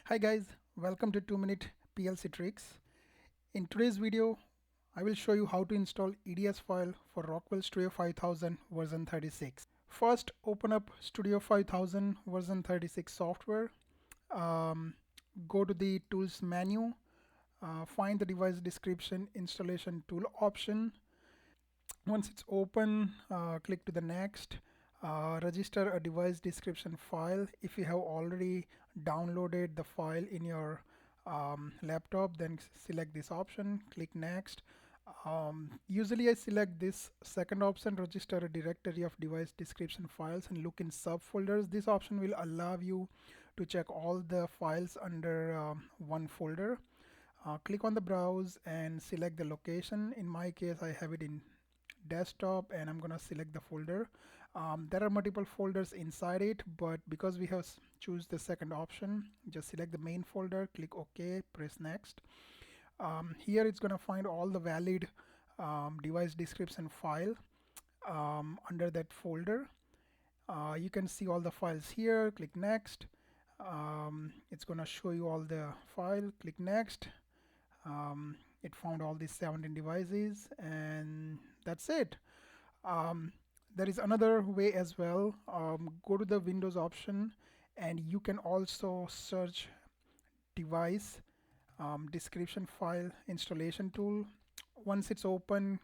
Hi guys, welcome to 2-minute PLC tricks. In today's video, I will show you how to install EDS file for Rockwell Studio 5000 version 36. First, open up Studio 5000 version 36 software. Go to the Tools menu, find the device description installation tool option. Once it's open, click to the next. Register a device description file. If you have already downloaded the file in your laptop, then select this option, click next. Usually I select this second option, register a directory of device description files, and look in subfolders. This option will allow you to check all the files under one folder. Click on the browse and select the location. In my case, I have it in desktop, and I'm gonna select the folder. There are multiple folders inside it, but because we have choose the second option, just select the main folder, click OK, press next. Here it's gonna find all the valid device description file under that folder. You can see all the files here. Click next. It's gonna show you all the file. Click next. It found all these 17 devices, and that's it. There is another way as well. Go to the Windows option, and you can also search device description file installation tool. Once it's open,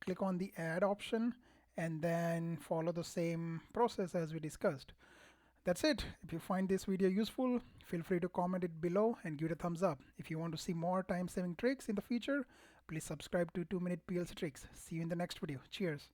click on the add option and then follow the same process as we discussed. That's it. If you find this video useful, feel free to comment it below and give it a thumbs up. If you want to see more time-saving tricks in the future, please subscribe to 2-minute PLC tricks. See you in the next video. Cheers.